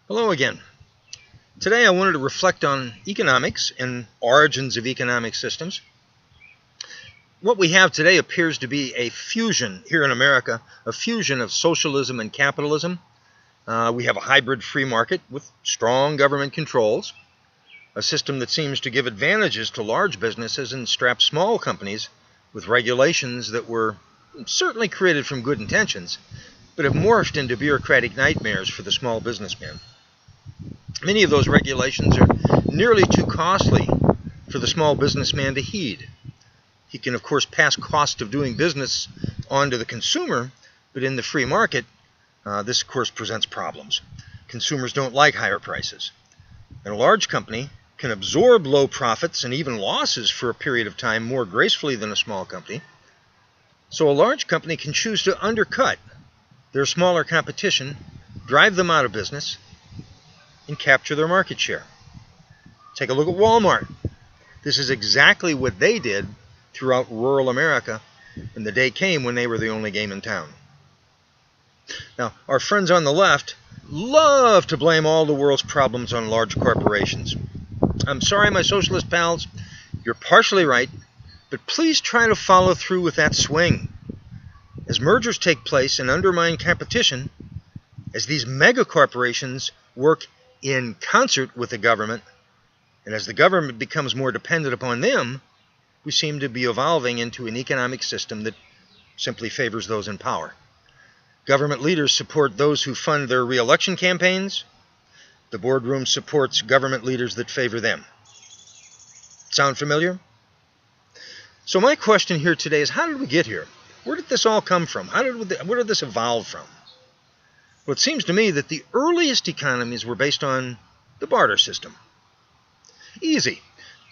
Hello again. Today I wanted to reflect on economics and origins of economic systems. What we have today appears to be a fusion here in America, a fusion of socialism and capitalism. We have a hybrid free market with strong government controls, a system that seems to give advantages to large businesses and strap small companies with regulations that were certainly created from good intentions, but have morphed into bureaucratic nightmares for the small businessman. Many of those regulations are nearly too costly for the small businessman to heed. He can, of course, pass cost of doing business on to the consumer, but in the free market, this, of course, presents problems. Consumers don't like higher prices. And a large company can absorb low profits and even losses for a period of time more gracefully than a small company. So a large company can choose to undercut their smaller competition, drive them out of business, and capture their market share. Take a look at Walmart. This is exactly what they did throughout rural America, and the day came when they were the only game in town. Now, our friends on the left love to blame all the world's problems on large corporations. I'm sorry, my socialist pals, you're partially right, but please try to follow through with that swing. As mergers take place and undermine competition, as these mega corporations work in concert with the government, and as the government becomes more dependent upon them, we seem to be evolving into an economic system that simply favors those in power. Government leaders support those who fund their re-election campaigns. The boardroom supports government leaders that favor them. Sound familiar? So my question here today is, how did we get here? Where did this all come from? Where did this evolve from? Well, it seems to me that the earliest economies were based on the barter system. Easy.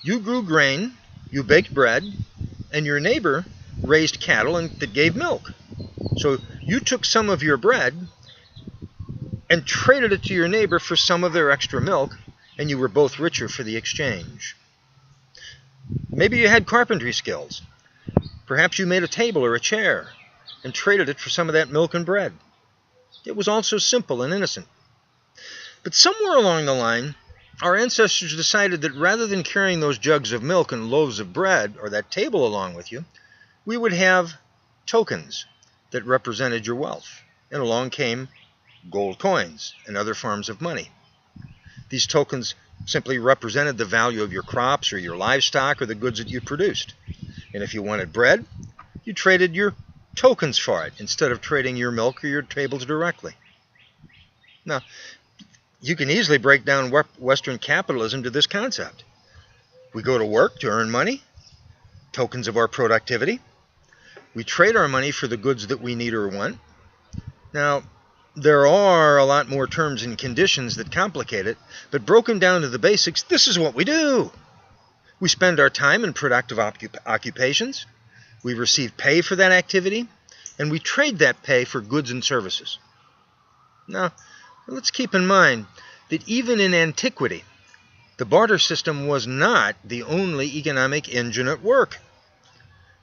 You grew grain, you baked bread, and your neighbor raised cattle that gave milk. So you took some of your bread and traded it to your neighbor for some of their extra milk, and you were both richer for the exchange. Maybe you had carpentry skills. Perhaps you made a table or a chair and traded it for some of that milk and bread. It was all so simple and innocent. But somewhere along the line, our ancestors decided that rather than carrying those jugs of milk and loaves of bread or that table along with you, we would have tokens that represented your wealth. And along came gold coins and other forms of money. These tokens simply represented the value of your crops or your livestock or the goods that you produced. And if you wanted bread, you traded your tokens for it instead of trading your milk or your tables directly. Now, you can easily break down Western capitalism to this concept. We go to work to earn money, tokens of our productivity. We trade our money for the goods that we need or want. Now, there are a lot more terms and conditions that complicate it, but broken down to the basics, this is what we do. We spend our time in productive occupations. We receive pay for that activity, and we trade that pay for goods and services. Now, let's keep in mind that even in antiquity, the barter system was not the only economic engine at work.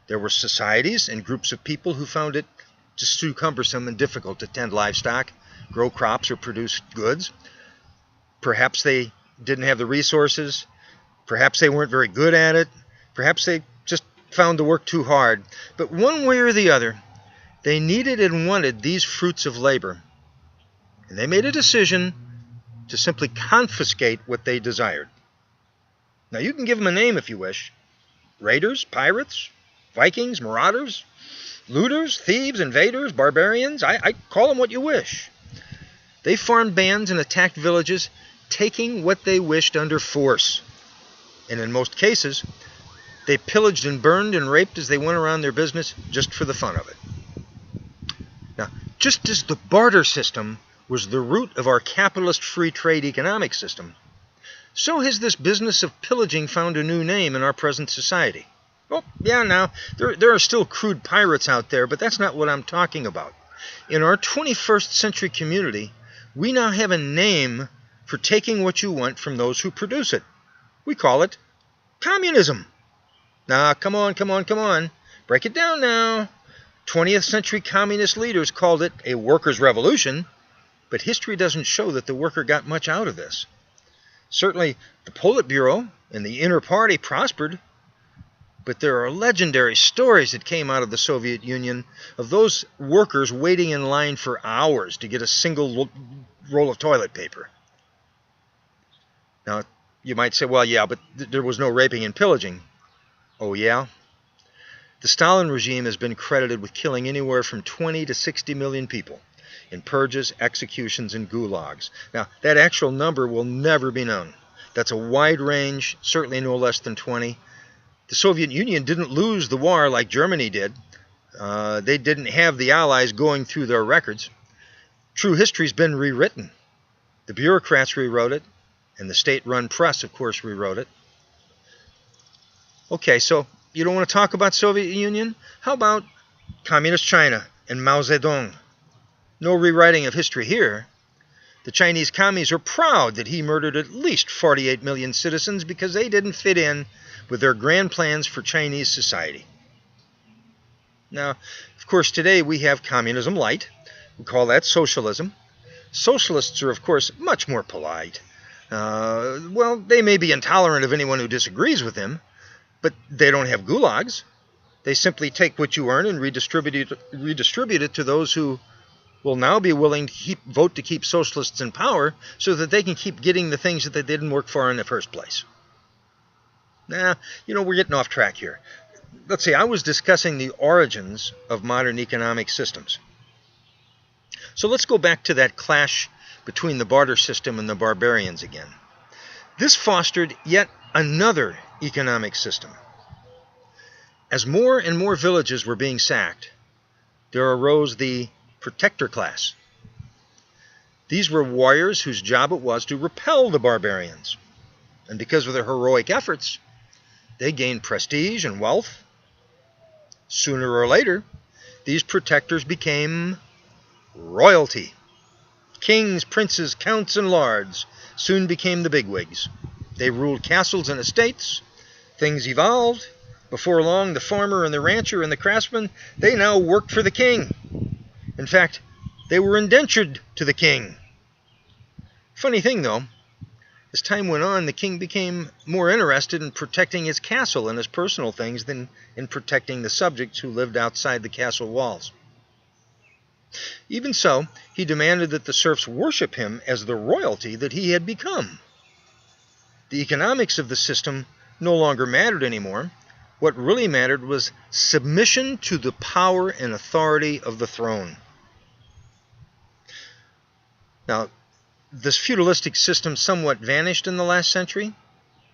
There were societies and groups of people who found it just too cumbersome and difficult to tend livestock, grow crops, or produce goods. Perhaps they didn't have the resources. Perhaps they weren't very good at it. Perhaps they just found the work too hard. But one way or the other, they needed and wanted these fruits of labor. And they made a decision to simply confiscate what they desired. Now, you can give them a name if you wish. Raiders, pirates, Vikings, marauders, looters, thieves, invaders, barbarians. I call them what you wish. They formed bands and attacked villages, taking what they wished under force. And in most cases, they pillaged and burned and raped as they went around their business just for the fun of it. Now, just as the barter system was the root of our capitalist free trade economic system, so has this business of pillaging found a new name in our present society. Oh, yeah, now, there are still crude pirates out there, but that's not what I'm talking about. In our 21st century community, we now have a name for taking what you want from those who produce it. We call it communism. Now, come on. Break it down now. 20th century communist leaders called it a workers' revolution, But history doesn't show that the worker got much out of this. Certainly, the Politburo and the inner party prospered, but there are legendary stories that came out of the Soviet Union of those workers waiting in line for hours to get a single roll of toilet paper. Now, you might say, well, yeah, but there was no raping and pillaging. Oh, yeah? The Stalin regime has been credited with killing anywhere from 20 to 60 million people in purges, executions, and gulags. Now, that actual number will never be known. That's a wide range, certainly no less than 20. The Soviet Union didn't lose the war like Germany did. They didn't have the Allies going through their records. True history's been rewritten. The bureaucrats rewrote it, and the state-run press, of course, rewrote it. Okay, so you don't want to talk about Soviet Union? How about Communist China and Mao Zedong? No rewriting of history here. The Chinese commies are proud that he murdered at least 48 million citizens because they didn't fit in with their grand plans for Chinese society. Now, of course, today we have communism light. We call that socialism. Socialists are, of course, much more polite. Well, they may be intolerant of anyone who disagrees with them, but they don't have gulags. They simply take what you earn and redistribute it to those who will now be willing to vote to keep socialists in power so that they can keep getting the things that they didn't work for in the first place. Nah, we're getting off track here. Let's see, I was discussing the origins of modern economic systems. So let's go back to that clash between the barter system and the barbarians again. This fostered yet another economic system. As more and more villages were being sacked, there arose the protector class. These were warriors whose job it was to repel the barbarians. And because of their heroic efforts, they gained prestige and wealth. Sooner or later, these protectors became royalty. Kings, princes, counts, and lords soon became the bigwigs. They ruled castles and estates. Things evolved. Before long, the farmer and the rancher and the craftsman, they now worked for the king. In fact, they were indentured to the king. Funny thing, though, as time went on, the king became more interested in protecting his castle and his personal things than in protecting the subjects who lived outside the castle walls. Even so, he demanded that the serfs worship him as the royalty that he had become. The economics of the system no longer mattered anymore. What really mattered was submission to the power and authority of the throne. Now, this feudalistic system somewhat vanished in the last century.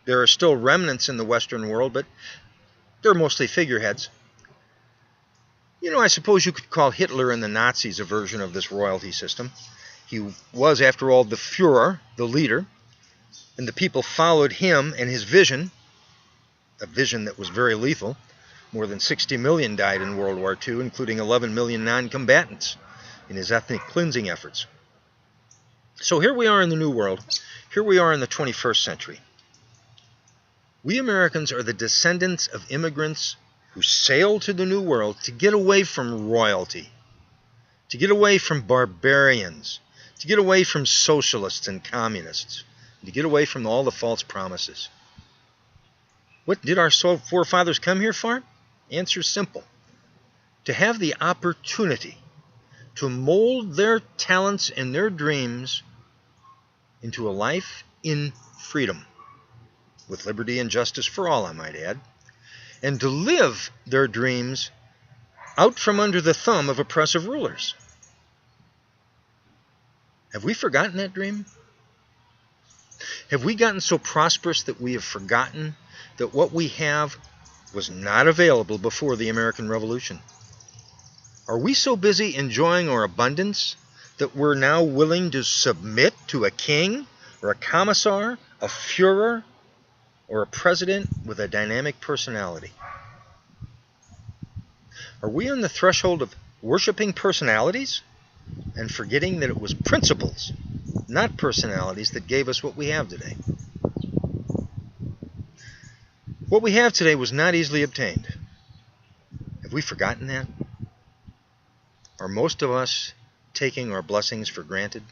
There are still remnants in the Western world, but they're mostly figureheads. I suppose you could call Hitler and the Nazis a version of this royalty system. He was, after all, the Führer, the leader, and the people followed him and his vision, a vision that was very lethal. More than 60 million died in World War II, including 11 million non-combatants in his ethnic cleansing efforts. So here we are in the New World. Here we are in the 21st century. We Americans are the descendants of immigrants who sailed to the New World to get away from royalty, to get away from barbarians, to get away from socialists and communists, to get away from all the false promises. What did our forefathers come here for? Answer simple. To have the opportunity to mold their talents and their dreams into a life in freedom, with liberty and justice for all, I might add, and to live their dreams out from under the thumb of oppressive rulers. Have we forgotten that dream? Have we gotten so prosperous that we have forgotten that what we have was not available before the American Revolution? Are we so busy enjoying our abundance that we're now willing to submit to a king or a commissar, a Führer, or a president with a dynamic personality? Are we on the threshold of worshiping personalities and forgetting that it was principles, not personalities, that gave us what we have today? What we have today was not easily obtained. Have we forgotten that? Are most of us taking our blessings for granted?